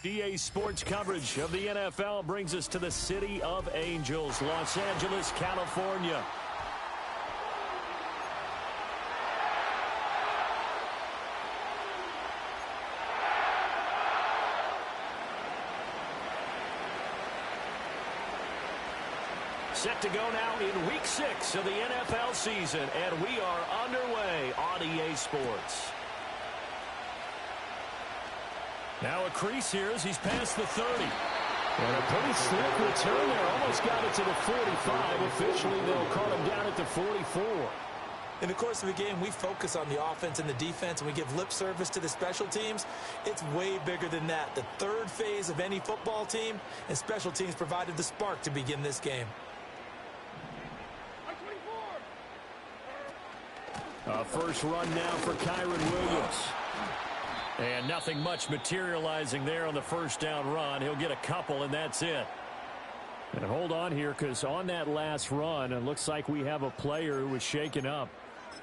DA Sports coverage of the NFL brings us to the City of Angels, Los Angeles, California. Set to go now in Week 6 of the NFL season, and we are underway on EA Sports. Now a crease here as he's past the 30. And a pretty slick return there. Almost got it to the 45. Officially, they'll call him down at the 44. In the course of the game, we focus on the offense and the defense, and we give lip service to the special teams. It's way bigger than that. The third phase of any football team, and special teams provided the spark to begin this game. First run now for Kyron Williams. And nothing much materializing there on the first down run. He'll get a couple, and that's it. And hold on here, because on that last run, it looks like we have a player who was shaken up.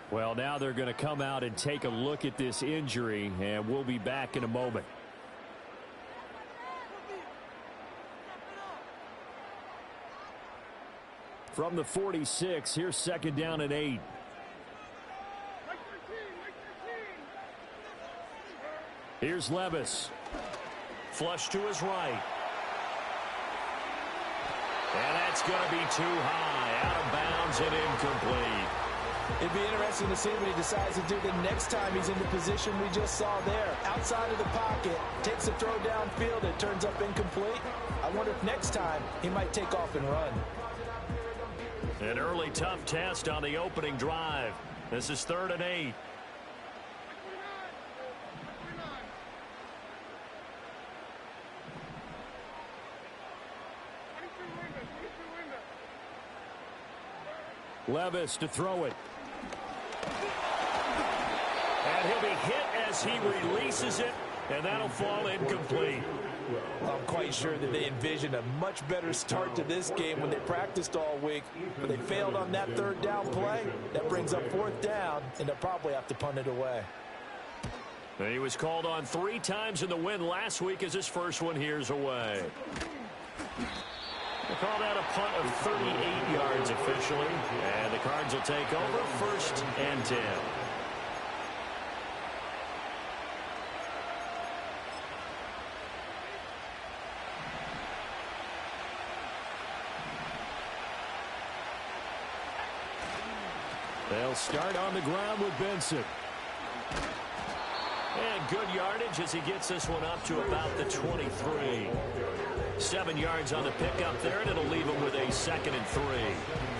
Well, now they're going to come out and take a look at this injury, and we'll be back in a moment. From the 46, here's second down and 8. Here's Levis. Flush to his right. And that's going to be too high. Out of bounds and incomplete. It'd be interesting to see what he decides to do the next time he's in the position we just saw there. Outside of the pocket, takes a throw downfield, it turns up incomplete. I wonder if next time he might take off and run. An early tough test on the opening drive. This is 3rd and 8. Levis to throw it. And he'll be hit as he releases it, and that'll fall incomplete. I'm quite sure that they envisioned a much better start to this game when they practiced all week, but they failed on that third down play. That brings up 4th down, and they'll probably have to punt it away. And he was called on 3 times in the win last week as his first one here's away. They call that a punt of 38 yards officially. And the Cards will take over 1st and 10. They'll start on the ground with Benson. And good yardage as he gets this one up to about the 23. 7 yards on the pickup there, and it'll leave him with a 2nd and 3.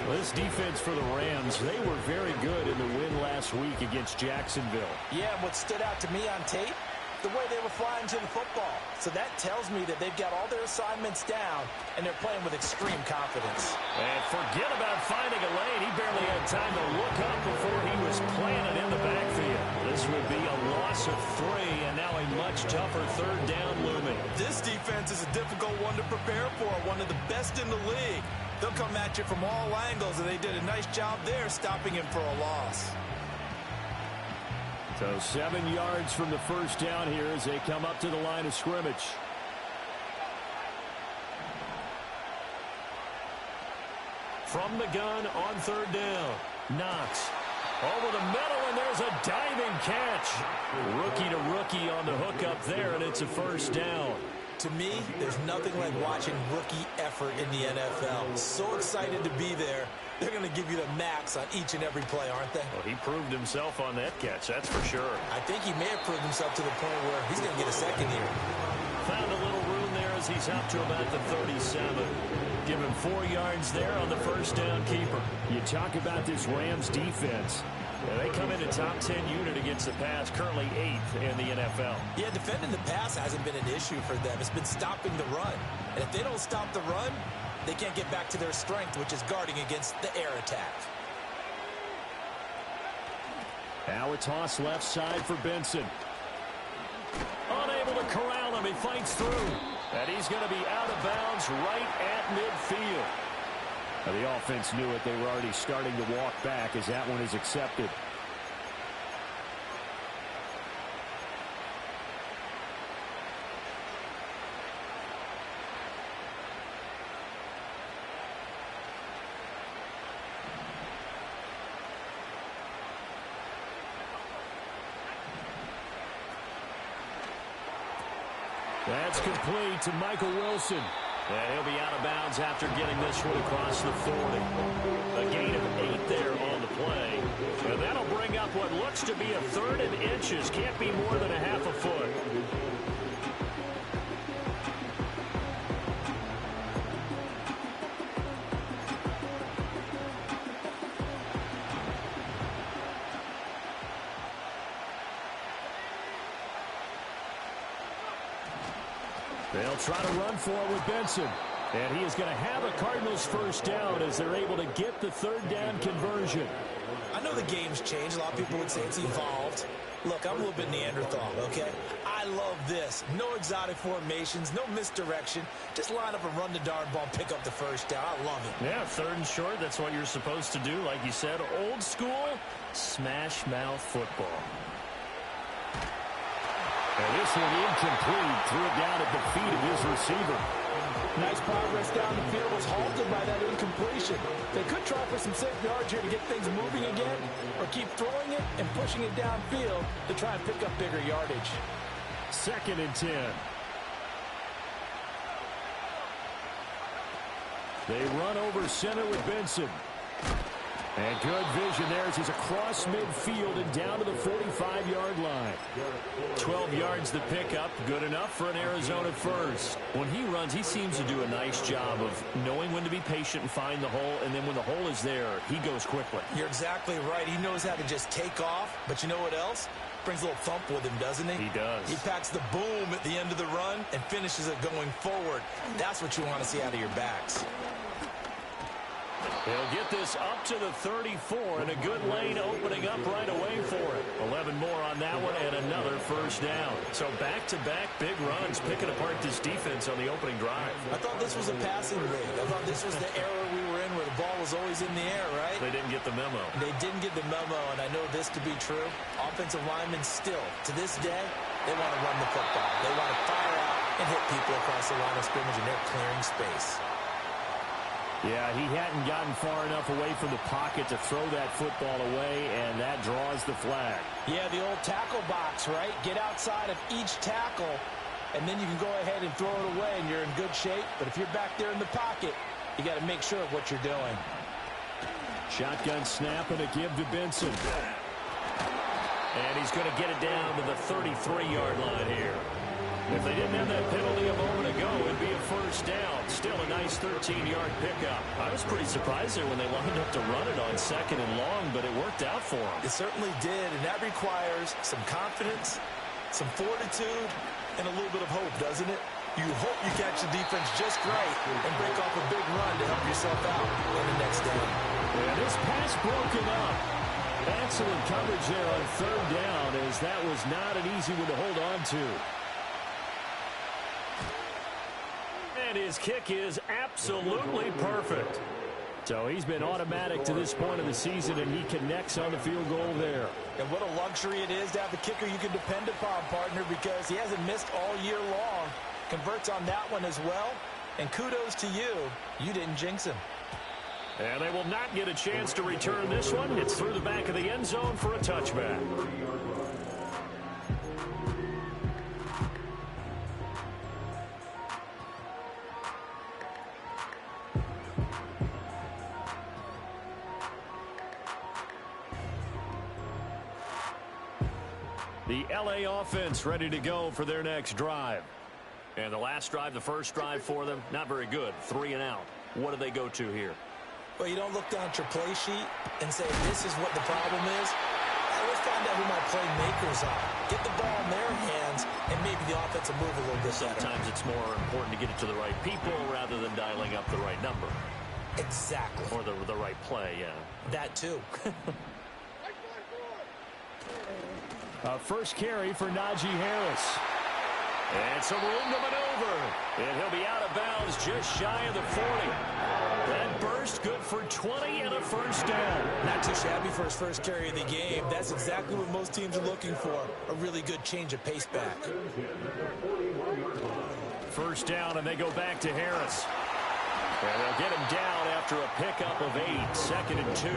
Well, this defense for the Rams, they were very good in the win last week against Jacksonville. Yeah, and what stood out to me on tape, the way they were flying to the football. So that tells me that they've got all their assignments down, and they're playing with extreme confidence. And forget about finding a lane. He barely had time to look up before he was planted in the backfield. This would be a loss of 3, and now a much tougher 3rd down looming. This defense is a difficult one to prepare for, one of the best in the league. They'll come at you from all angles, and they did a nice job there stopping him for a loss. So 7 yards from the first down here as they come up to the line of scrimmage. From the gun on 3rd down. Knox over the middle, and there's a diving catch. Rookie to rookie on the hook up there, and it's a 1st down. To me, there's nothing like watching rookie effort in the NFL. So excited to be there. They're going to give you the max on each and every play, aren't they? Well, he proved himself on that catch, that's for sure. I think he may have proved himself to the point where he's going to get a 2nd here. Found a little room there as he's up to about the 37. Give him 4 yards there on the 1st down keeper. You talk about this Rams defense. They come in a top 10 unit against the pass, currently 8th in the NFL. Yeah, defending the pass hasn't been an issue for them. It's been stopping the run. And if they don't stop the run, they can't get back to their strength, which is guarding against the air attack. Now a toss left side for Benson. Unable to corral him. He fights through. And he's going to be out of bounds right at midfield. Now the offense knew it. They were already starting to walk back as that one is accepted. That's complete to Michael Wilson. And he'll be out of bounds after getting this one across the 40. A gain of 8 there on the play. And that'll bring up what looks to be a 3rd and inches. Can't be more than a half a foot. They'll try to run for it with Benson. And he is going to have a Cardinals first down as they're able to get the 3rd down conversion. I know the game's changed. A lot of people would say it's evolved. Look, I'm a little bit Neanderthal, okay? I love this. No exotic formations, no misdirection. Just line up and run the darn ball, pick up the first down. I love it. Yeah, 3rd and short, that's what you're supposed to do. Like you said, old school, smash mouth football. And this one incomplete. Threw it down at the feet of his receiver. Nice progress down the field, was halted by that incompletion. They could try for some safe yards here to get things moving again, or keep throwing it and pushing it downfield to try and pick up bigger yardage. 2nd and 10. They run over center with Benson. And good vision there as he's across midfield and down to the 45-yard line. 12 yards the pickup, good enough for an Arizona first. When he runs, he seems to do a nice job of knowing when to be patient and find the hole, and then when the hole is there, he goes quickly. You're exactly right. He knows how to just take off, but you know what else? Brings a little thump with him, doesn't he? He does. He packs the boom at the end of the run and finishes it going forward. That's what you want to see out of your backs. He'll get this up to the 34, and a good lane opening up right away for it. 11 more on that one, and another first down. So back-to-back big runs, picking apart this defense on the opening drive. I thought this was a passing league. I thought this was the era we were in where the ball was always in the air, right? They didn't get the memo. They didn't get the memo, and I know this to be true. Offensive linemen still, to this day, they want to run the football. They want to fire out and hit people across the line of scrimmage, and they're clearing space. Yeah, he hadn't gotten far enough away from the pocket to throw that football away, and that draws the flag. Yeah, the old tackle box, right? Get outside of each tackle, and then you can go ahead and throw it away, and you're in good shape. But if you're back there in the pocket, you got to make sure of what you're doing. Shotgun snap and a give to Benson. And he's going to get it down to the 33-yard line here. If they didn't have that penalty a moment ago, it'd be a first down. Still a nice 13-yard pickup. I was pretty surprised there when they lined up to run it on 2nd and long, but it worked out for them. It certainly did, and that requires some confidence, some fortitude, and a little bit of hope, doesn't it? You hope you catch the defense just right and break off a big run to help yourself out in the next down. And this pass broken up. Excellent coverage there on 3rd down, as that was not an easy one to hold on to. And his kick is absolutely perfect. So he's been automatic to this point of the season, and he connects on the field goal there. And what a luxury it is to have a kicker you can depend upon, partner, because he hasn't missed all year long. Converts on that one as well. And kudos to you. You didn't jinx him. And they will not get a chance to return this one. It's through the back of the end zone for a touchback. The LA offense ready to go for their next drive. And the last drive, the first drive for them, not very good. 3 and out. What do they go to here? Well, you don't look down at your play sheet and say, this is what the problem is. Let's find out who my playmakers are. Get the ball in their hands, and maybe the offense will move a little bit better. Sometimes it's more important to get it to the right people rather than dialing up the right number. Exactly. Or the right play, yeah. That too. First carry for Najee Harris. And some room to maneuver. And he'll be out of bounds just shy of the 40. That burst good for 20 and a first down. Not too shabby for his first carry of the game. That's exactly what most teams are looking for. A really good change of pace back. First down, and they go back to Harris. And they'll get him down after a pickup of 8. 2nd and 2.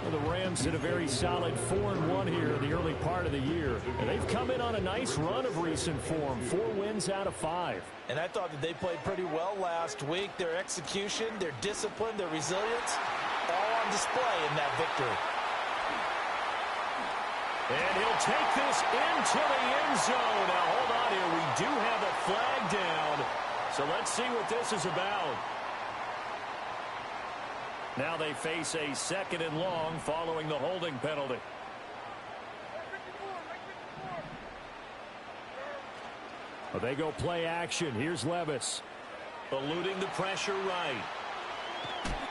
Well, the Rams did a very solid 4-1 here in the early part of the year. And they've come in on a nice run of recent form, 4 wins out of 5. And I thought that they played pretty well last week. Their execution, their discipline, their resilience, all on display in that victory. And he'll take this into the end zone. Now, hold on here. We do have a flag down. So let's see what this is about. Now they face a 2nd and long following the holding penalty. Well, they go play action. Here's Levis. Eluding the pressure right.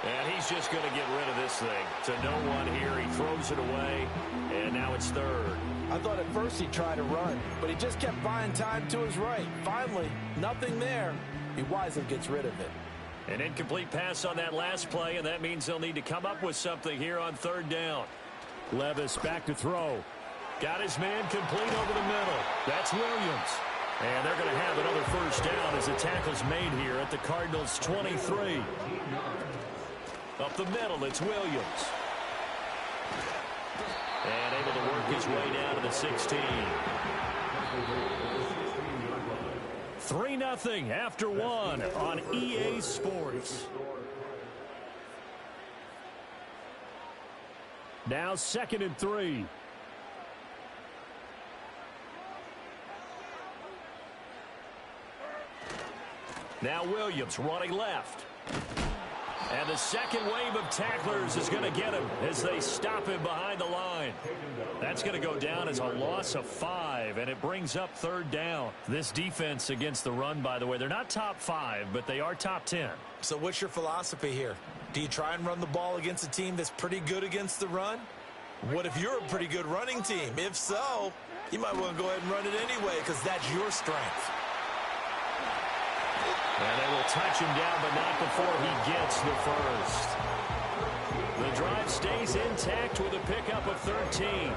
And he's just going to get rid of this thing. To no one here. He throws it away. And now it's 3rd. I thought at first he tried to run, but he just kept buying time to his right. Finally, nothing there. He wisely gets rid of it. An incomplete pass on that last play, and that means they'll need to come up with something here on 3rd down. Levis back to throw. Got his man complete over the middle. That's Williams. And they're going to have another 1st down as the tackle's made here at the Cardinals' 23. Up the middle, it's Williams. And able to work his way down to the 16. 3-0 after 1 on EA Sports. Now 2nd and 3. Now Williams running left. And the second wave of tacklers is going to get him as they stop him behind the line. That's going to go down as a loss of 5, and it brings up 3rd down. This defense against the run, by the way, they're not top 5, but they are top 10. So what's your philosophy here? Do you try and run the ball against a team that's pretty good against the run? What if you're a pretty good running team? If so, you might want to go ahead and run it anyway because that's your strength. And they will touch him down, but not before he gets the 1st. The drive stays intact with a pickup of 13.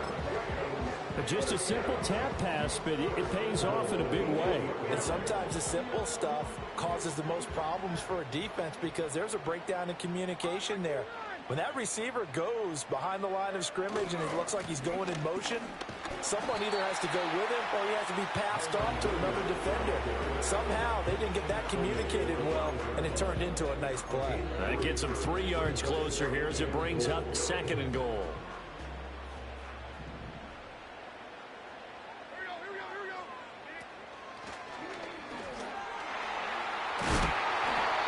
Just a simple tap pass, but it pays off in a big way. And sometimes the simple stuff causes the most problems for a defense because there's a breakdown in communication there. When that receiver goes behind the line of scrimmage and it looks like he's going in motion, someone either has to go with him or he has to be passed on to another defender. Somehow they didn't get that communicated well, and it turned into a nice play. That gets him 3 yards closer here as it brings up 2nd and goal.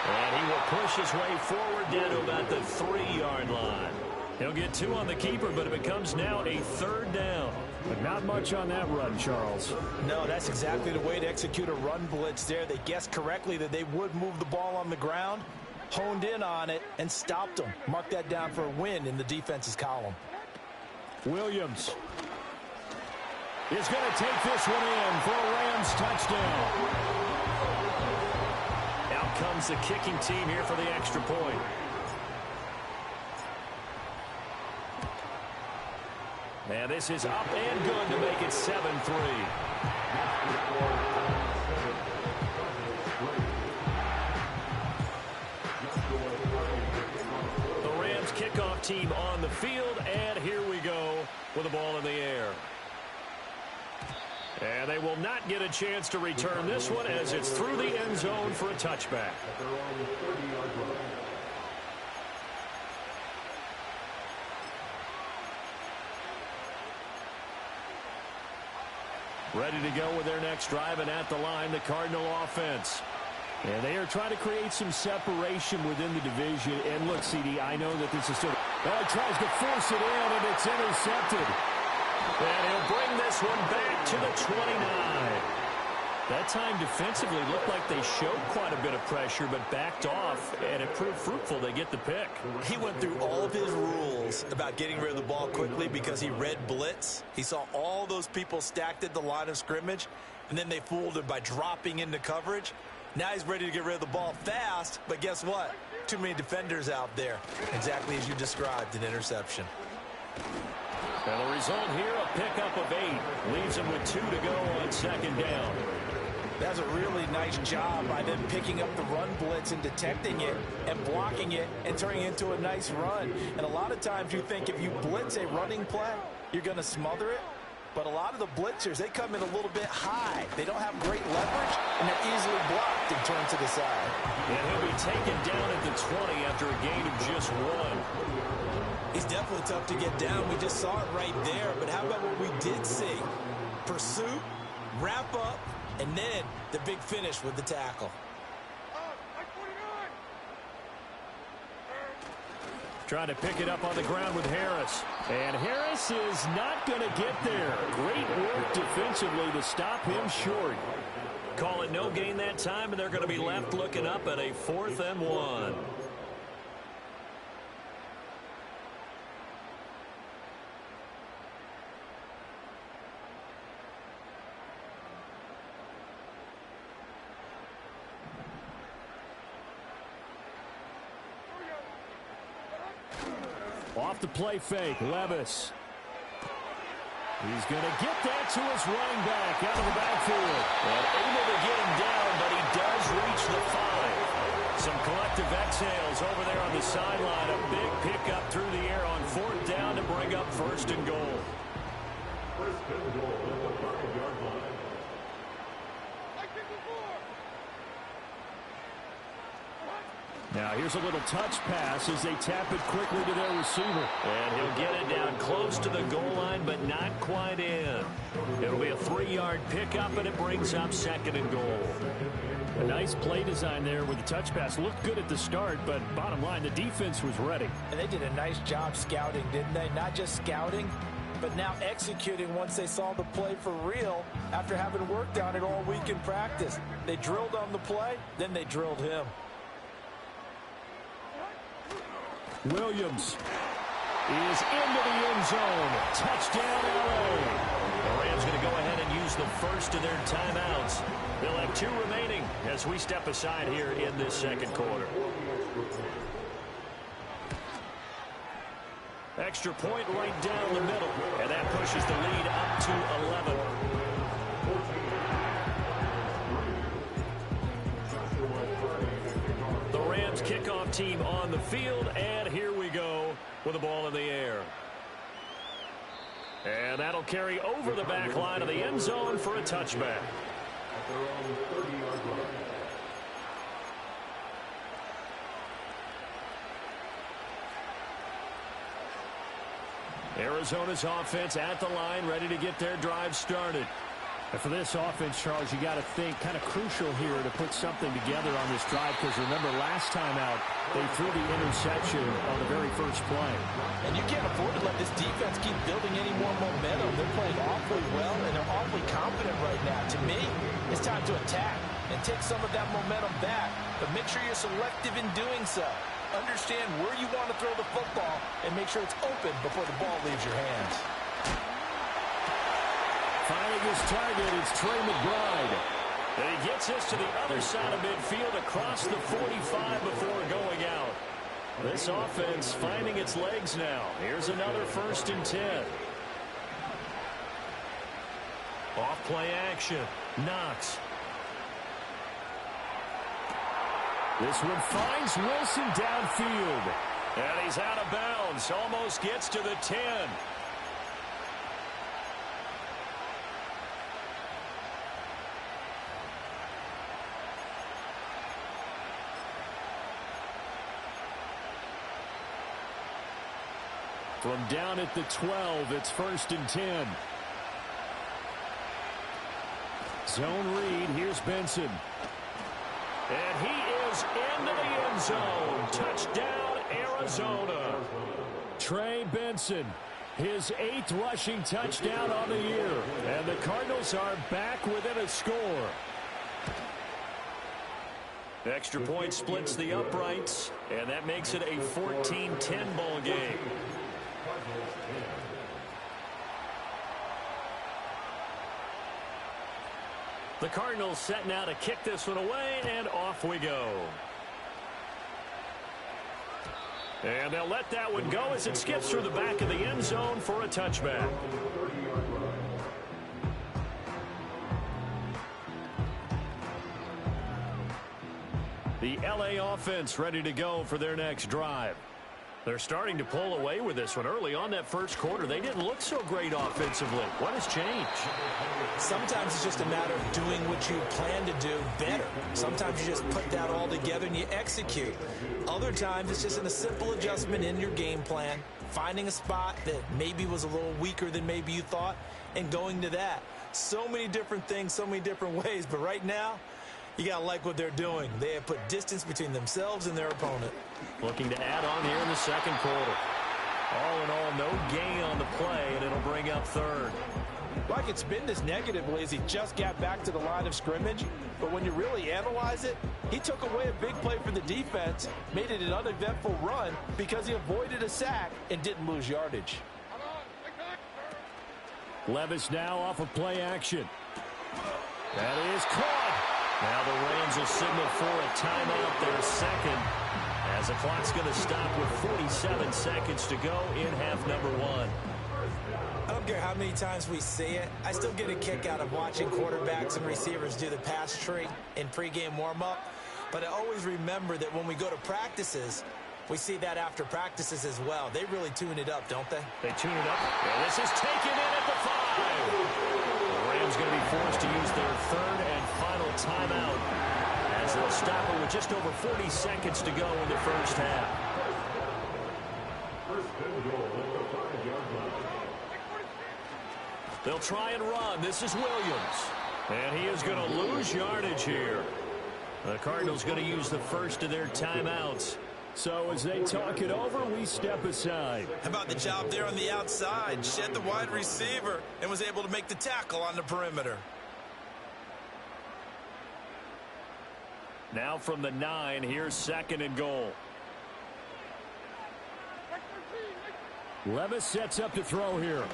And he will push his way forward down to about the 3-yard line. He'll get 2 on the keeper, but it becomes now a 3rd down. But not much on that run, Charles. No, that's exactly the way to execute a run blitz there. They guessed correctly that they would move the ball on the ground, honed in on it, and stopped them. Mark that down for a win in the defense's column. Williams is going to take this one in for a Rams touchdown. Out comes the kicking team here for the extra point. And this is up and good to make it 7-3. The Rams kickoff team on the field, and here we go with the ball in the air. And they will not get a chance to return this one as it's through the end zone for a touchback. Ready to go with their next drive, and at the line, the Cardinal offense. And they are trying to create some separation within the division. And look, CD, I know that this is still... Oh, he tries to force it in, and it's intercepted. And he'll bring this one back to the 29. That time defensively looked like they showed quite a bit of pressure, but backed off, and it proved fruitful. They get the pick. He went through all of his rules about getting rid of the ball quickly because he read blitz. He saw all those people stacked at the line of scrimmage, and then they fooled him by dropping into coverage. Now he's ready to get rid of the ball fast, but guess what? Too many defenders out there. Exactly as you described, an interception. And the result here, a pickup of 8. Leaves him with 2 to go on 2nd down. That's a really nice job by them picking up the run blitz and detecting it and blocking it and turning it into a nice run. And a lot of times you think if you blitz a running play, you're going to smother it. But a lot of the blitzers, they come in a little bit high. They don't have great leverage, and they're easily blocked and turned to the side. And he'll be taken down at the 20 after a gain of just 1. He's definitely tough to get down. We just saw it right there. But how about what we did see? Pursuit, wrap up, and then the big finish with the tackle. Trying to pick it up on the ground with Harris. And Harris is not going to get there. Great work defensively to stop him short. Call it no gain that time, and they're going to be left looking up at a 4th and 1. Off the play fake, Levis. He's going to get that to his running back out of the backfield. And able to get him down, but he does reach the 5. Some collective exhales over there on the sideline. A big pickup through the air on 4th down to bring up 1st and goal. First and goal at the 5-yard line. Now here's a little touch pass as they tap it quickly to their receiver. And he'll get it down close to the goal line, but not quite in. It'll be a 3-yard pickup, and it brings up 2nd and goal. A nice play design there with the touch pass. Looked good at the start, but bottom line, the defense was ready. And they did a nice job scouting, didn't they? Not just scouting, but now executing once they saw the play for real after having worked on it all week in practice. They drilled on the play, then they drilled him. Williams is into the end zone. Touchdown, LA. The Rams going to go ahead and use the first of their timeouts. They'll have 2 remaining as we step aside here in this 2nd quarter. Extra point right down the middle, and that pushes the lead up to 11. Kickoff team on the field, and here we go with the ball in the air. And that'll carry over the back line of the end zone for a touchback. Arizona's offense at the line, ready to get their drive started. And for this offense, Charles, you got to think kind of crucial here to put something together on this drive, because remember last time out they threw the interception on the very first play. And you can't afford to let this defense keep building any more momentum. They're playing awfully well, and they're awfully confident right now. To me, it's time to attack and take some of that momentum back, but make sure you're selective in doing so. Understand where you want to throw the football and make sure it's open before the ball leaves your hands. Finding his target, it's Trey McBride. And he gets us to the other side of midfield across the 45 before going out. This offense finding its legs now. Here's another 1st and 10. Off play action. Knox. This one finds Wilson downfield. And he's out of bounds. Almost gets to the 10. From down at the 12, it's 1st and 10. Zone read, here's Benson. And he is into the end zone. Touchdown, Arizona. Trey Benson, his 8th rushing touchdown on the year. And the Cardinals are back within a score. Extra point splits the uprights, and that makes it a 14-10 ball game. The Cardinals set now to kick this one away, and off we go. And they'll let that one go as it skips through the back of the end zone for a touchback. The LA offense ready to go for their next drive. They're starting to pull away with this one. Early on that first quarter, they didn't look so great offensively. What has changed? Sometimes it's just a matter of doing what you plan to do better. Sometimes you just put that all together and you execute. Other times it's just a simple adjustment in your game plan, finding a spot that maybe was a little weaker than maybe you thought, and going to that. So many different things, so many different ways, but right now, you got to like what they're doing. They have put distance between themselves and their opponent. Looking to add on here in the second quarter. All in all, no gain on the play, and it'll bring up third. Well, I could spin this negatively as he just got back to the line of scrimmage, but when you really analyze it, he took away a big play for the defense, made it an uneventful run because he avoided a sack and didn't lose yardage. Levis now off of play action. That is caught. Now the Rams will signal for a timeout, their second, as the clock's going to stop with 47 seconds to go in half number one. I don't care how many times we see it. I still get a kick out of watching quarterbacks and receivers do the pass tree in pregame warm-up. But I always remember that when we go to practices, we see that after practices as well. They really tune it up, don't they? They tune it up. And this is taken in at the 5. The Rams going to be forced to use their third and final timeout as they'll stop it with just over 40 seconds to go in the first half. First and goal at the 5-yard line. They'll try and run. This is Williams. And he is going to lose yardage here. The Cardinals going to use the first of their timeouts. So as they talk it over, we step aside. How about the job there on the outside? Shed the wide receiver and was able to make the tackle on the perimeter. Now from the 9, here's second and goal. Levis sets up to throw here.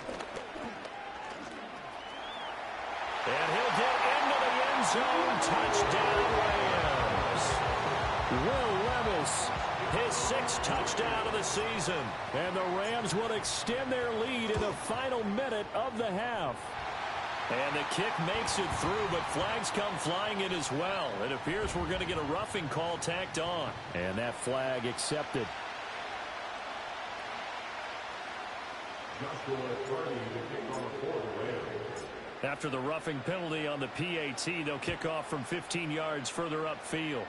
And he'll get into the end zone. Touchdown, Rams. Will Levis, his 6th touchdown of the season. And the Rams will extend their lead in the final minute of the half. And the kick makes it through, but flags come flying in as well. It appears we're going to get a roughing call tacked on. And that flag accepted. After the roughing penalty on the PAT, they'll kick off from 15 yards further upfield.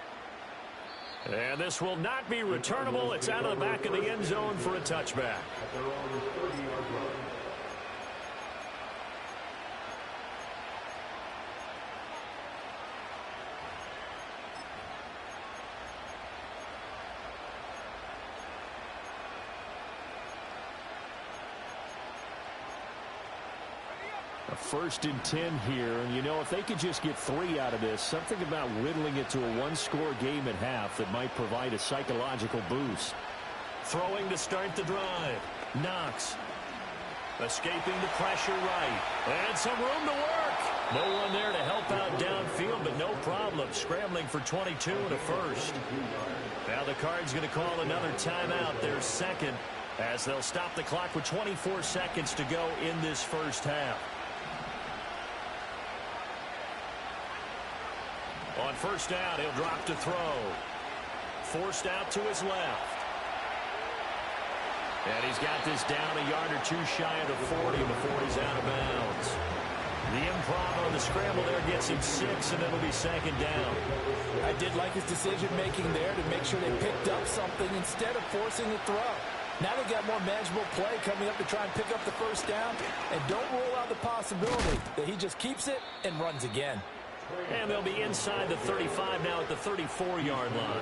And this will not be returnable. It's out of the back of the end zone for a touchback. A 1st and 10 here, and you know, if they could just get 3 out of this, something about whittling it to a 1-score game at half that might provide a psychological boost. Throwing to start the drive. Knox escaping the pressure right. And some room to work. No one there to help out downfield, but no problem. Scrambling for 22 and a first. Now the Cards going to call another timeout, their second, as they'll stop the clock with 24 seconds to go in this first half. On first down, he'll drop to throw. Forced out to his left. And he's got this down a yard or 2 shy of the 40 before he's out of bounds. The improv on the scramble there gets him 6, and it'll be second down. I did like his decision-making there to make sure they picked up something instead of forcing the throw. Now they got more manageable play coming up to try and pick up the first down, and don't rule out the possibility that he just keeps it and runs again. And they'll be inside the 35 now at the 34-yard line.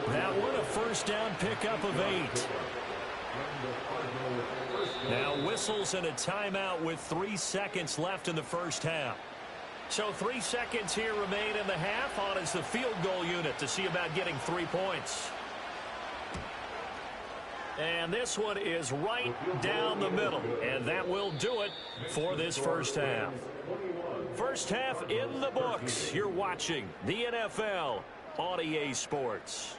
That one a first down pickup of 8. Now whistles and a timeout with 3 seconds left in the first half. So 3 seconds here remain in the half. On is the field goal unit to see about getting 3 points. And this one is right down the middle. And that will do it for this first half. First half in the books. You're watching the NFL on EA Sports.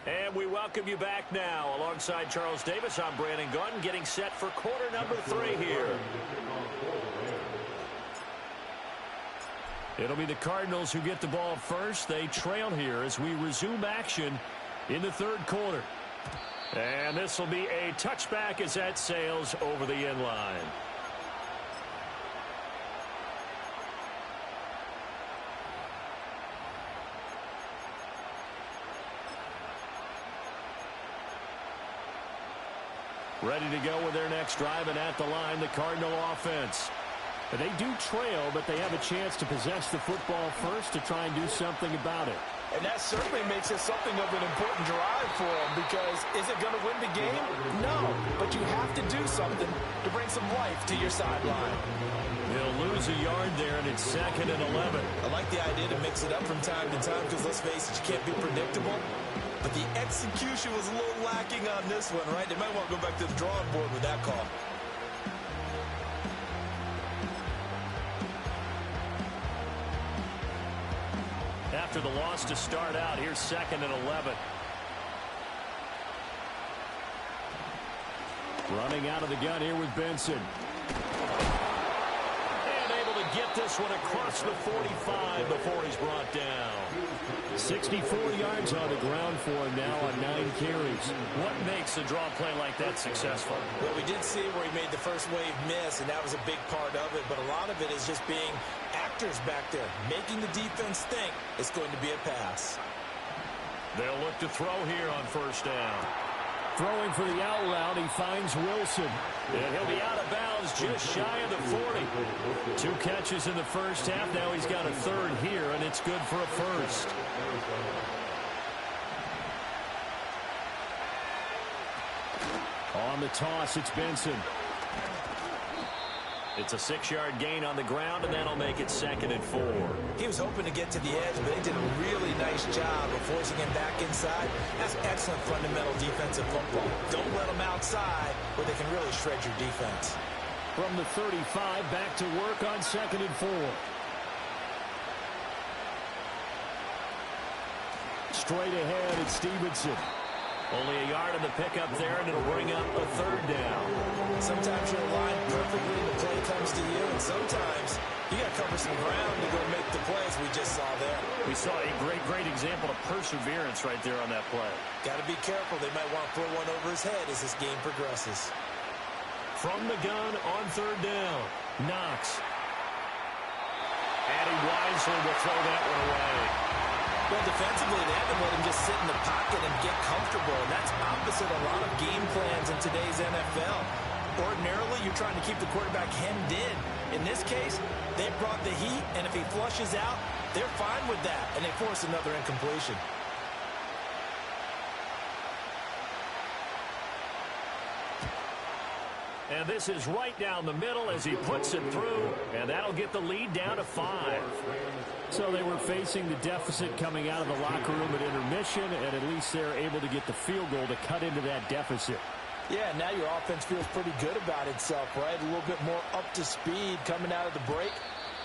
And we welcome you back now. Alongside Charles Davis, I'm Brandon Gunn, getting set for quarter number 3 here. It'll be the Cardinals who get the ball first. They trail here as we resume action in the third quarter. And this will be a touchback as that sails over the end line. Ready to go with their next drive, and at the line, the Cardinal offense. They do trail, but they have a chance to possess the football first to try and do something about it. And that certainly makes it something of an important drive for them, because is it going to win the game? No, but you have to do something to bring some life to your sideline. They'll lose a yard there, and it's 2nd and 11. I like the idea to mix it up from time to time because, let's face it, you can't be predictable. But the execution was a little lacking on this one, right? They might want to go back to the drawing board with that call. After the loss to start out, here's 2nd and 11. Running out of the gun here with Benson. And able to get this one across the 45 before he's brought down. 64 yards on the ground for him now on 9 carries. What makes a draw play like that successful? Well, we did see where he made the first wave miss, and that was a big part of it. But a lot of it is just being actors back there, making the defense think it's going to be a pass. They'll look to throw here on first down. Throwing for the out route, he finds Wilson. And he'll be out of bounds just shy of the 40. 2 catches in the first half. Now he's got a third here, and it's good for a first. On the toss, it's Benson. It's a 6-yard gain on the ground, and that'll make it 2nd and 4. He was hoping to get to the edge, but they did a really nice job of forcing him back inside. That's excellent fundamental defensive football. Don't let them outside where they can really shred your defense. From the 35, back to work on 2nd and 4. Straight ahead, it's Stevenson. Only a yard on the pickup there, and it'll bring up a 3rd down. Sometimes you're aligned perfectly and the play comes to you, and sometimes you got to cover some ground to go make the plays we just saw there. We saw a great example of perseverance right there on that play. Got to be careful. They might want to throw one over his head as this game progresses. From the gun on 3rd down, Knox. And he wisely will throw that one away. Well, defensively, they haven't let him just sit in the pocket and get comfortable, and that's opposite a lot of game plans in today's NFL. Ordinarily, you're trying to keep the quarterback hemmed in. In this case, they brought the heat, and if he flushes out, they're fine with that, and they force another incompletion. And this is right down the middle as he puts it through, and that'll get the lead down to 5. So they were facing the deficit coming out of the locker room at intermission, and at least they're able to get the field goal to cut into that deficit. Yeah, now your offense feels pretty good about itself, right? A little bit more up to speed coming out of the break.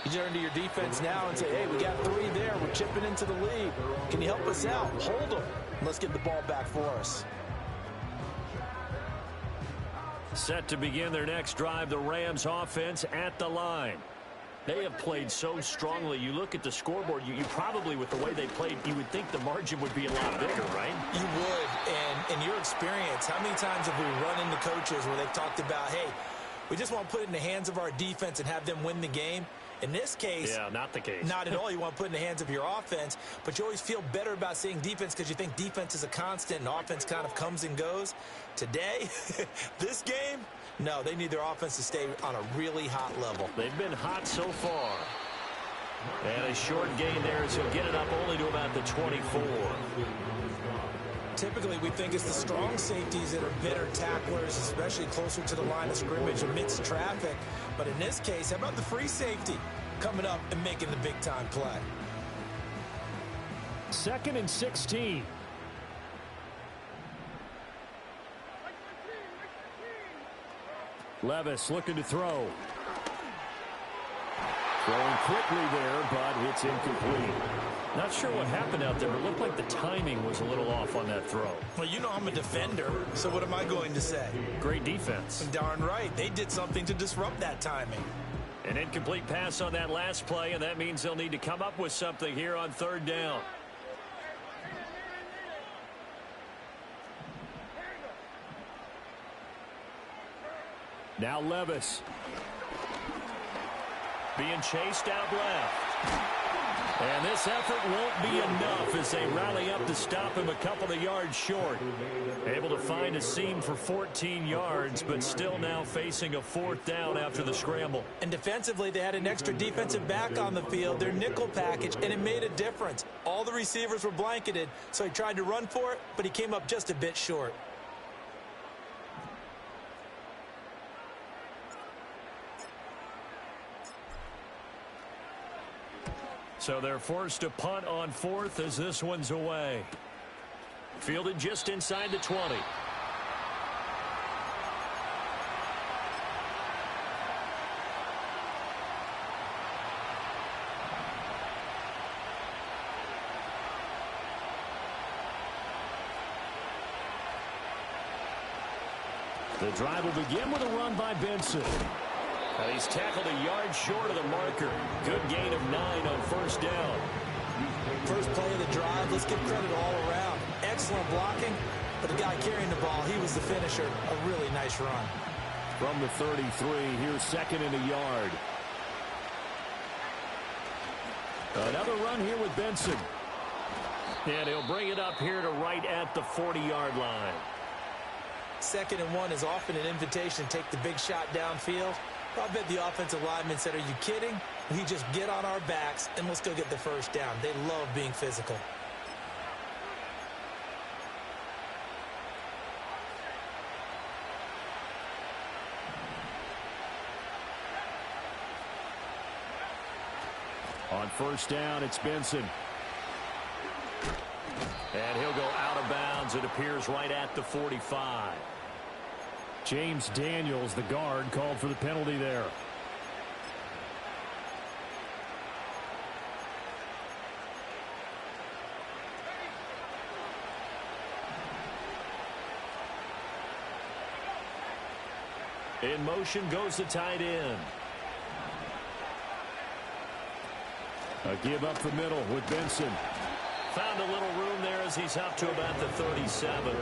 You turn to your defense now and say, hey, we got 3 there. We're chipping into the lead. Can you help us out? Hold them. Let's get the ball back for us. Set to begin their next drive, the Rams offense at the line. They have played so strongly. You look at the scoreboard, you probably, with the way they played, you would think the margin would be a lot bigger, right? You would, and in your experience, how many times have we run into coaches where they've talked about, hey, we just want to put it in the hands of our defense and have them win the game? In this case, yeah, not the case. Not at all. You want to put it in the hands of your offense, but you always feel better about seeing defense because you think defense is a constant and offense kind of comes and goes. Today, this game, no, they need their offense to stay on a really hot level. They've been hot so far. And a short gain there as he'll get it up only to about the 24. Typically, we think it's the strong safeties that are better tacklers, especially closer to the line of scrimmage amidst traffic. But in this case, how about the free safety coming up and making the big-time play? 2nd and 16. Levis looking to throw. Throwing quickly there, but it's incomplete. Not sure what happened out there, but it looked like the timing was a little off on that throw. Well, you know I'm a defender, so what am I going to say? Great defense. Darn right. They did something to disrupt that timing. An incomplete pass on that last play, and that means they'll need to come up with something here on third down. Now Levis. Being chased out left. And this effort won't be enough as they rally up to stop him a couple of yards short. Able to find a seam for 14 yards, but still now facing a fourth down after the scramble. And defensively, they had an extra defensive back on the field, their nickel package, and it made a difference. All the receivers were blanketed, so he tried to run for it, but he came up just a bit short. So they're forced to punt on fourth as this one's away. Fielded just inside the 20. The drive will begin with a run by Benson. And he's tackled a yard short of the marker. Good gain of 9 on first down. First play of the drive, let's give credit all around. Excellent blocking, but the guy carrying the ball, he was the finisher. A really nice run. From the 33, here's second and a yard. Another run here with Benson. And he'll bring it up here to right at the 40-yard line. 2nd and 1 is often an invitation to take the big shot downfield. I bet the offensive lineman said, are you kidding? We just get on our backs and let's go get the first down. They love being physical. On first down, it's Benson. And he'll go out of bounds. It appears right at the 45. James Daniels, the guard, called for the penalty there. In motion goes the tight end. A give up the middle with Benson. Found a little room there as he's up to about the 37.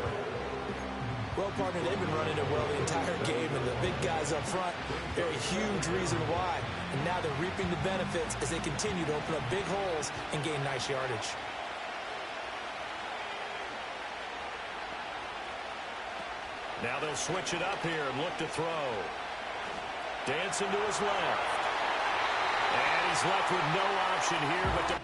Well, partner, they've been running it well the entire game, and the big guys up front, they're a huge reason why. And now they're reaping the benefits as they continue to open up big holes and gain nice yardage. Now they'll switch it up here and look to throw. Dancing to his left. And he's left with no option here but to...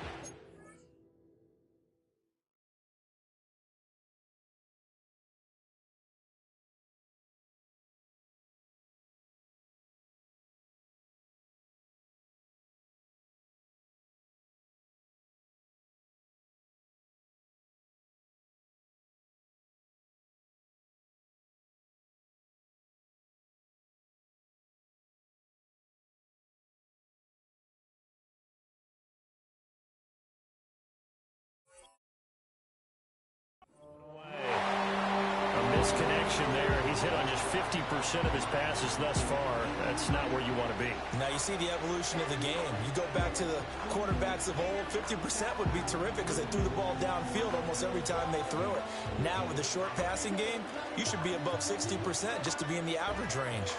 Connection there. He's hit on just 50% of his passes thus far. That's not where you want to be. Now you see the evolution of the game. You go back to the quarterbacks of old, 50% would be terrific because they threw the ball downfield almost every time they threw it. Now with the short passing game, you should be above 60% just to be in the average range.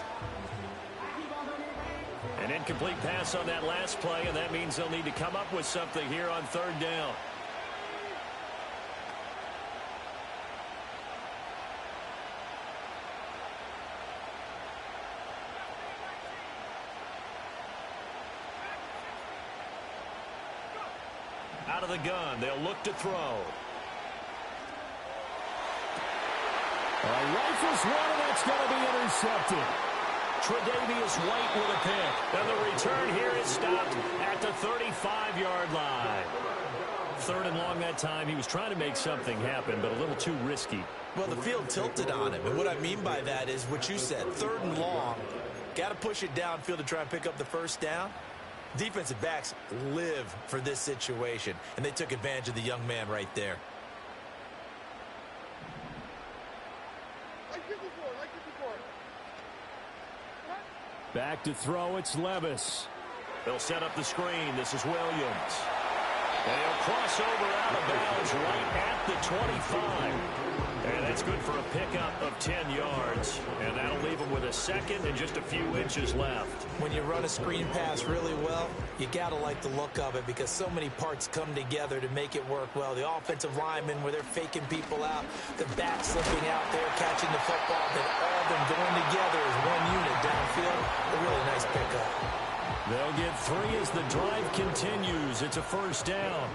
An incomplete pass on that last play, and that means they'll need to come up with something here on third down. Out of the gun, they'll look to throw. Rifles one, and that's going to be intercepted. Tre'Davious White with a pick. And the return here is stopped at the 35-yard line. 3rd and long that time. He was trying to make something happen, but a little too risky. Well, the field tilted on him, and what I mean by that is what you said, 3rd and long. Got to push it downfield to try and pick up the first down. Defensive backs live for this situation, and they took advantage of the young man right there. Back to throw, it's Levis. They'll set up the screen. This is Williams. And he'll cross over out of bounds right at the 25. And that's good for a pickup of 10 yards. And that'll leave him with a second and just a few inches left. When you run a screen pass really well, you got to like the look of it because so many parts come together to make it work well. The offensive linemen where they're faking people out, the back slipping out there, catching the football, then all of them going together as one unit downfield. A really nice pickup. They'll get 3 as the drive continues. It's a first down.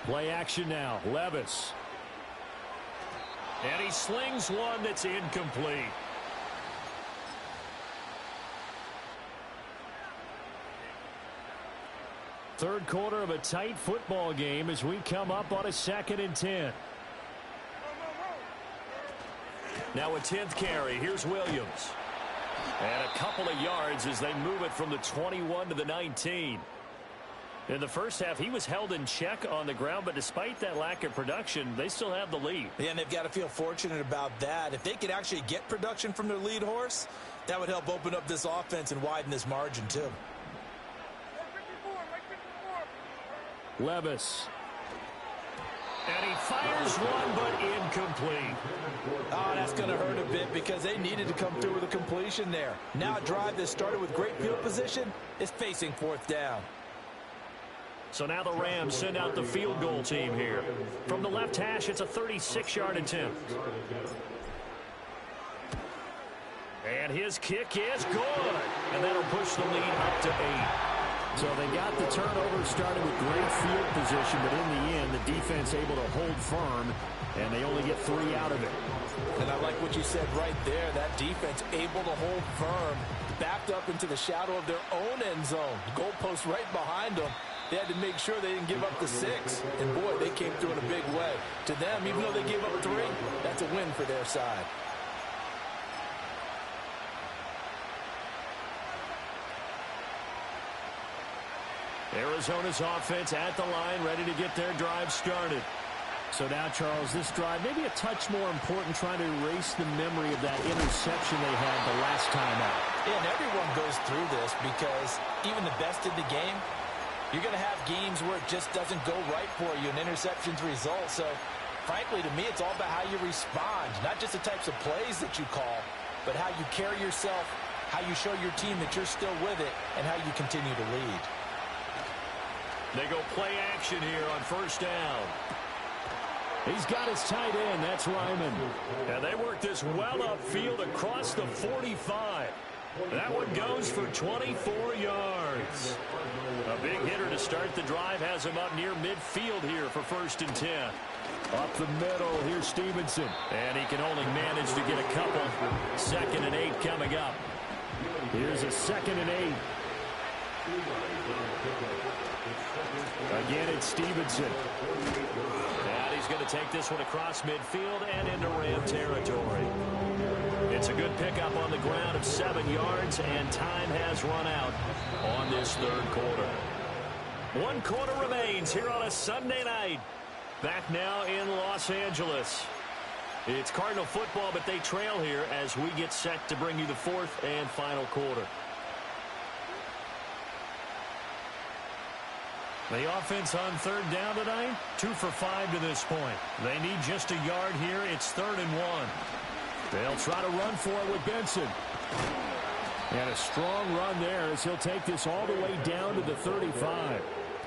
Play action now. Levis. And he slings one that's incomplete. Third quarter of a tight football game as we come up on a 2nd and 10. Now a 10th carry. Here's Williams. And a couple of yards as they move it from the 21 to the 19. In the first half, he was held in check on the ground, but despite that lack of production, they still have the lead. Yeah, and they've got to feel fortunate about that. If they could actually get production from their lead horse, that would help open up this offense and widen this margin, too. Levis. And he fires one, but incomplete. Oh, that's going to hurt a bit because they needed to come through with a completion there. Now a drive that started with great field position is facing 4th down. So now the Rams send out the field goal team here. From the left hash, it's a 36-yard attempt. And his kick is good. And that'll push the lead up to 8. So they got the turnover started with great field position, but in the end, the defense able to hold firm, and they only get 3 out of it. And I like what you said right there. That defense able to hold firm, backed up into the shadow of their own end zone. Goalpost right behind them. They had to make sure they didn't give up the 6. And, boy, they came through in a big way. To them, even though they gave up 3, that's a win for their side. Arizona's offense at the line, ready to get their drive started. So now, Charles, this drive maybe a touch more important, trying to erase the memory of that interception they had the last time out. Yeah, and everyone goes through this because even the best in the game, you're going to have games where it just doesn't go right for you and interceptions result. So, frankly, to me, it's all about how you respond, not just the types of plays that you call, but how you carry yourself, how you show your team that you're still with it, and how you continue to lead. They go play action here on first down. He's got his tight end. That's Ryman. And they work this well upfield across the 45. That one goes for 24 yards. A big hitter to start the drive has him up near midfield here for 1st and 10. Up the middle, here's Stevenson. And he can only manage to get a couple. 2nd and 8 coming up. Here's a 2nd and 8. Again, it's Stevenson. And he's going to take this one across midfield and into Ram territory. It's a good pickup on the ground of 7 yards, and time has run out on this 3rd quarter. 1 quarter remains here on a Sunday night. Back now in Los Angeles. It's Cardinal football, but they trail here as we get set to bring you the 4th and final quarter. The offense on 3rd down tonight, 2 for 5 to this point. They need just a yard here. It's 3rd and 1. They'll try to run for it with Benson. And a strong run there as he'll take this all the way down to the 35.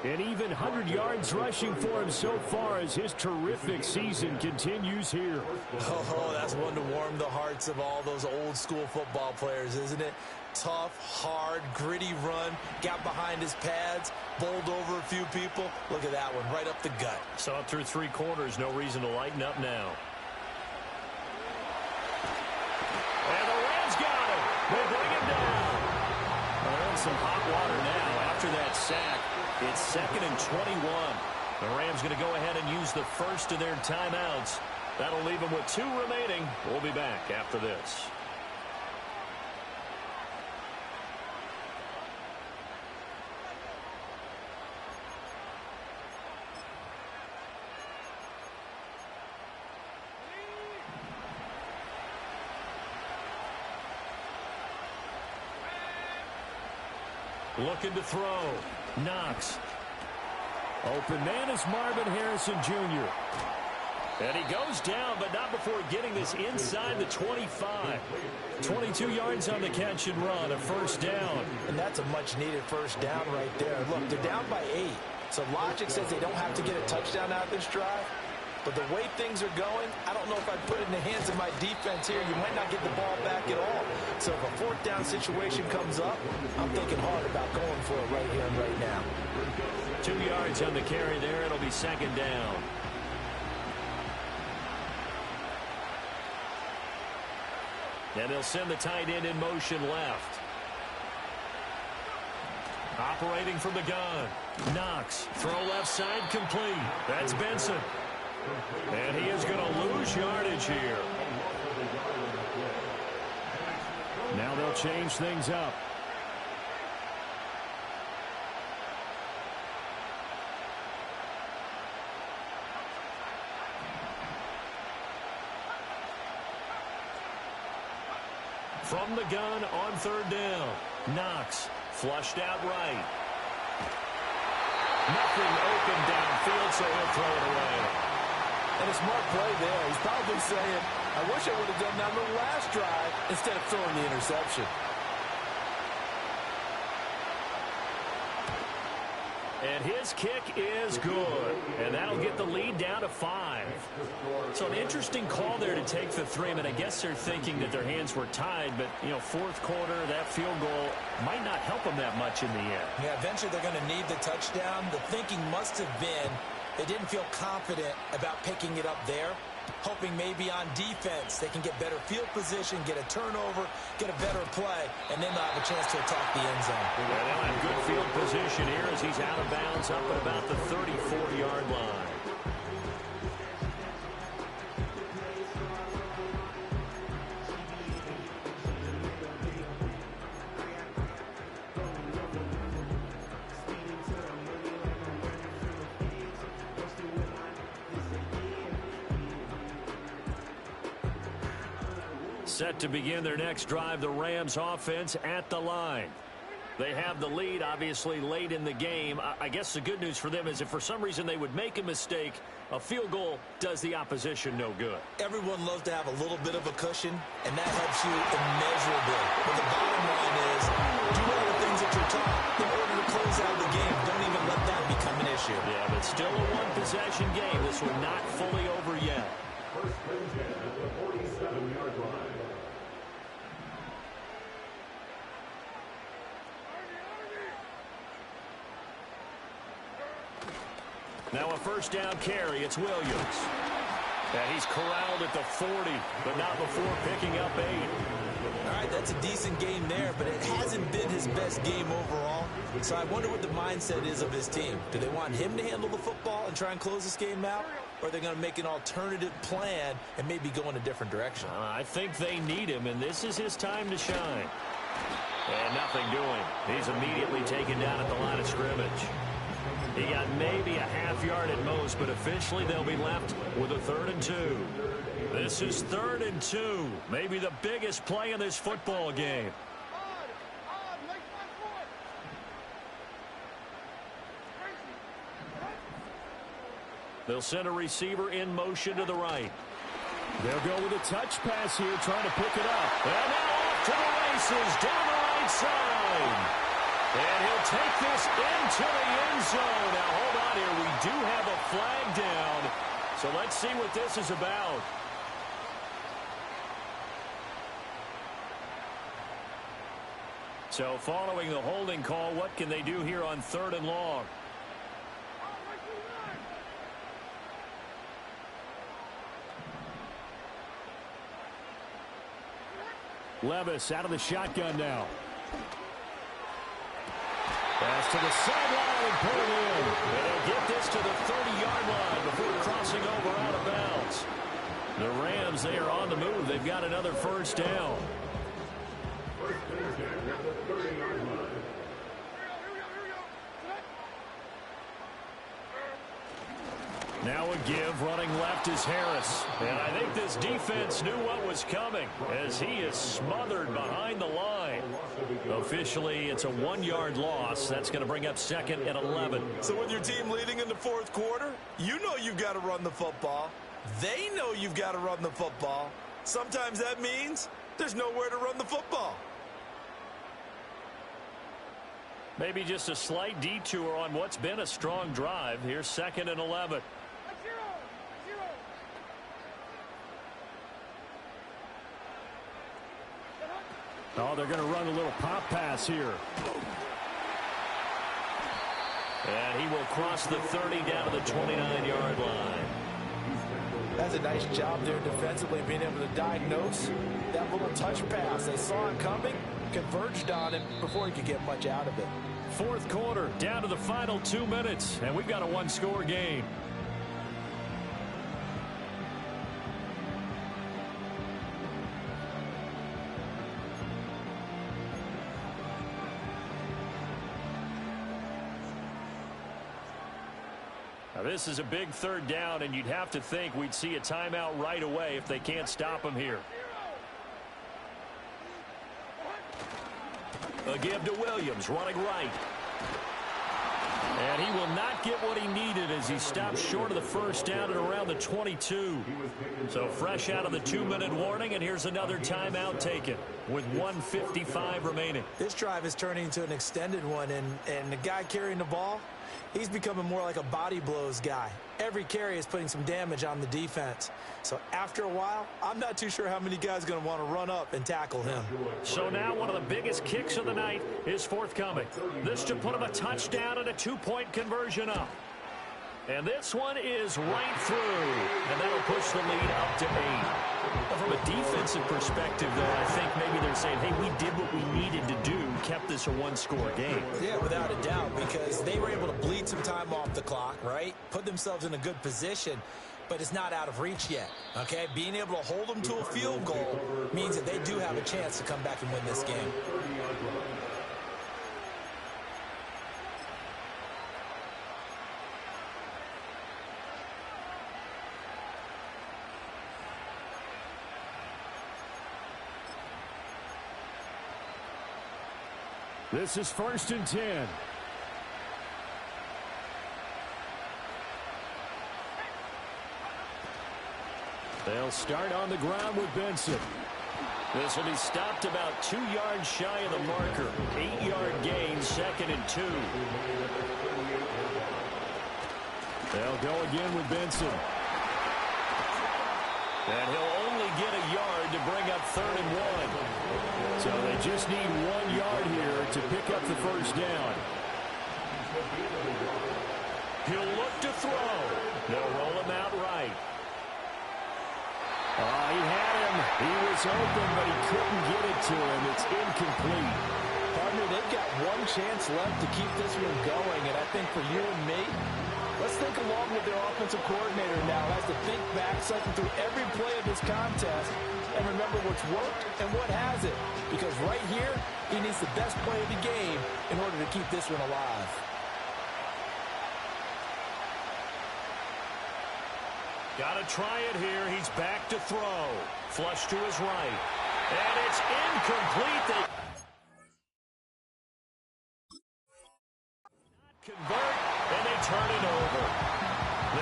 And even 100 yards rushing for him so far as his terrific season continues here. Oh, that's one to warm the hearts of all those old school football players, isn't it? Tough, hard, gritty run, got behind his pads, bowled over a few people. Look at that one, right up the gut. So up through 3 quarters, no reason to lighten up now. And the Rams got him. They bring him down. Well, they're in some hot water now after that sack. It's 2nd and 21. The Rams going to go ahead and use the first of their timeouts. That'll leave them with 2 remaining. We'll be back after this. Looking to throw. Knox. Open man is Marvin Harrison Jr. And he goes down, but not before getting this inside the 25. 22 yards on the catch and run, a first down. And that's a much-needed first down right there. Look, they're down by 8. So logic says they don't have to get a touchdown out of this drive. But the way things are going, I don't know if I'd put it in the hands of my defense here. You might not get the ball back at all. So if a fourth down situation comes up, I'm thinking hard about going for it right here and right now. 2 yards on the carry there. It'll be second down. And they'll send the tight end in motion left. Operating from the gun. Knox. Throw left side complete. That's Benson. And he is going to lose yardage here. Now they'll change things up. From the gun on third down. Knox flushed out right. Nothing open downfield, so he'll throw it away. And a smart play there. He's probably saying, I wish I would have done that on the last drive instead of throwing the interception. And his kick is good. And that'll get the lead down to 5. So an interesting call there to take the 3. I mean, I guess they're thinking that their hands were tied, but, you know, fourth quarter, that field goal might not help them that much in the end. Yeah, eventually they're going to need the touchdown. The thinking must have been they didn't feel confident about picking it up there, hoping maybe on defense they can get better field position, get a turnover, get a better play, and then they'll have a chance to attack the end zone. Yeah, they'll have good field position here as he's out of bounds up at about the 34-yard line. Set to begin their next drive, the Rams offense at the line. They have the lead, obviously, late in the game. I guess the good news for them is if for some reason they would make a mistake, a field goal does the opposition no good. Everyone loves to have a little bit of a cushion, and that helps you immeasurably. But the bottom line is, do all the things that you're taught in order to close out the game. Don't even let that become an issue. Yeah, but still a one-possession game. This one not fully over yet. First and 10 at the 47-yard line. Now a first down carry. It's Williams. And he's corralled at the 40, but not before picking up 8. All right, that's a decent game there, but it hasn't been his best game overall. So I wonder what the mindset is of his team. Do they want him to handle the football and try and close this game out? Or are they going to make an alternative plan and maybe go in a different direction? I think they need him, and this is his time to shine. And nothing doing. He's immediately taken down at the line of scrimmage. He got maybe a half yard at most, but officially they'll be left with a 3rd and 2. This is 3rd and 2. Maybe the biggest play in this football game. They'll send a receiver in motion to the right. They'll go with a touch pass here, trying to pick it up. And now off to the races down the right side. And he'll take this into the end zone. Now, hold on here. We do have a flag down. So let's see what this is about. So following the holding call, what can they do here on 3rd and long? Levis out of the shotgun now. Pass to the sideline and pull it in. And they'll get this to the 30-yard line before crossing over out of bounds. The Rams, they are on the move. They've got another first down. First and 10 at the 30-yard line. Now a give, running left is Harris. And I think this defense knew what was coming as he is smothered behind the line. Officially, it's a 1-yard loss. That's going to bring up second and 11. So with your team leading in the fourth quarter, you know you've got to run the football. They know you've got to run the football. Sometimes that means there's nowhere to run the football. Maybe just a slight detour on what's been a strong drive. Here's second and 11. Oh, they're going to run a little pop pass here. And he will cross the 30 down to the 29-yard line. That's a nice job there defensively, being able to diagnose that little touch pass. They saw it coming, converged on it before he could get much out of it. Fourth quarter, down to the final 2 minutes, and we've got a one-score game. Now, this is a big third down, and you'd have to think we'd see a timeout right away if they can't stop him here. A give to Williams, running right. And he will not get what he needed as he stopped short of the first down at around the 22. So fresh out of the 2-minute warning, and here's another timeout taken with 1:55 remaining. This drive is turning into an extended one, and the guy carrying the ball, he's becoming more like a body blows guy. Every carry is putting some damage on the defense. So after a while, I'm not too sure how many guys are going to want to run up and tackle him. So now one of the biggest kicks of the night is forthcoming. This to put him a touchdown and a 2-point conversion up. And this one is right through. And that'll push the lead up to 8. Now, from a defensive perspective, though, I think maybe they're saying, hey, we did what we needed to do, kept this a one-score game. Yeah, without a doubt, because they were able to bleed some time off the clock, right? Put themselves in a good position, but it's not out of reach yet, okay? Being able to hold them to a field goal means that they do have a chance to come back and win this game. This is 1st and 10. They'll start on the ground with Benson. This will be stopped about 2 yards shy of the marker. 8-yard gain, 2nd and 2. They'll go again with Benson. And he'll only get a yard to bring up 3rd and 1. So they just need 1 yard here to pick up the first down. He'll look to throw. They'll roll him out right. He had him. He was open, but he couldn't get it to him. It's incomplete. Partner, they've got one chance left to keep this one going, and I think for you and me, let's think along with their offensive coordinator now. Has to think back, cycle through every play of this contest, and remember what's worked and what hasn't. Because right here, he needs the best play of the game in order to keep this one alive. Got to try it here. He's back to throw. Flush to his right. And it's incomplete. They convert, and they turn it over.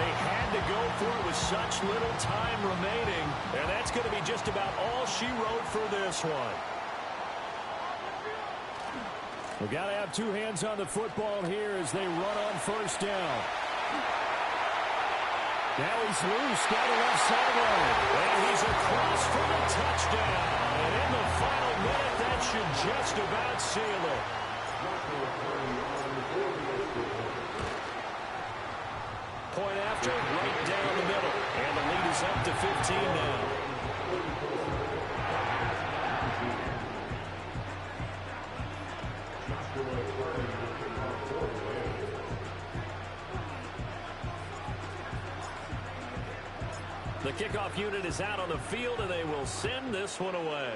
They had to go for it with such little time remaining, and that's going to be just about all she wrote for this one. We've got to have two hands on the football here as they run on first down. Now he's loose down the left sideline. And he's across for the touchdown. And in the final minute, that should just about seal it. Point after, right down the middle. And the lead is up to 15 now. The kickoff unit is out on the field, and they will send this one away.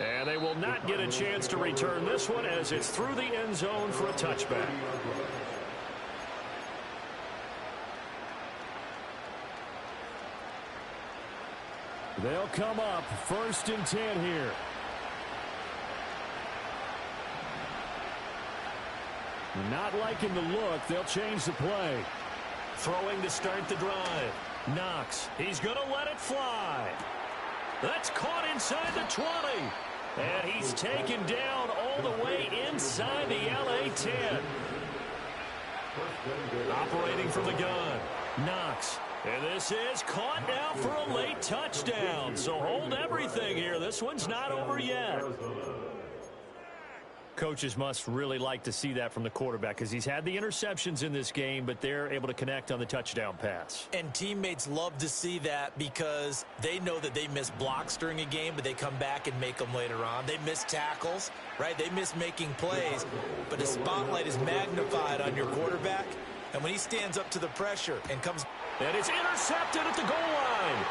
And they will not get a chance to return this one as it's through the end zone for a touchback. They'll come up 1st and 10 here. Not liking the look. They'll change the play. Throwing to start the drive. Knox. He's going to let it fly. That's caught inside the 20. And he's taken down all the way inside the LA 10. Operating from the gun. Knox. And this is caught now for a late touchdown. So hold everything here. This one's not over yet. Coaches must really like to see that from the quarterback because he's had the interceptions in this game, but they're able to connect on the touchdown pass. And teammates love to see that because they know that they miss blocks during a game, but they come back and make them later on. They miss tackles, right? They miss making plays, but the spotlight is magnified on your quarterback. And when he stands up to the pressure and comes... And it's intercepted at the goal line.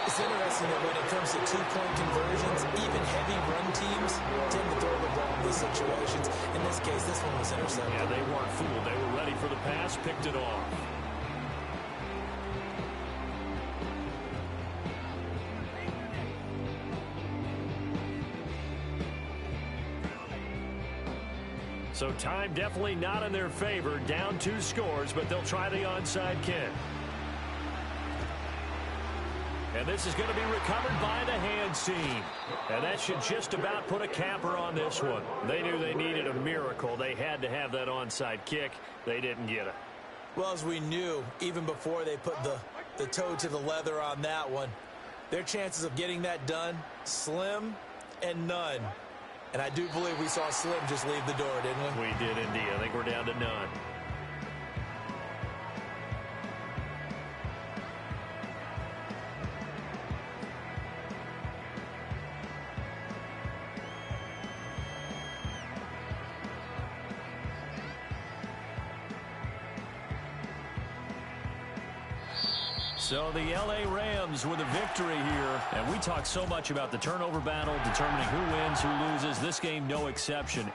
It's interesting that when it comes to two-point conversions, even heavy run teams tend to throw the ball in these situations. In this case, this one was intercepted. Yeah, they weren't fooled. They were ready for the pass, picked it off. So time definitely not in their favor. Down 2 scores, but they'll try the onside kick. And this is going to be recovered by the hands team. And that should just about put a capper on this one. They knew they needed a miracle. They had to have that onside kick. They didn't get it. Well, as we knew, even before they put the toe to the leather on that one, their chances of getting that done, slim and none. And I do believe we saw Slim just leave the door, didn't we? We did indeed. I think we're down to none. So the LA Rams with a victory here. And we talk so much about the turnover battle, determining who wins, who loses. This game, no exception.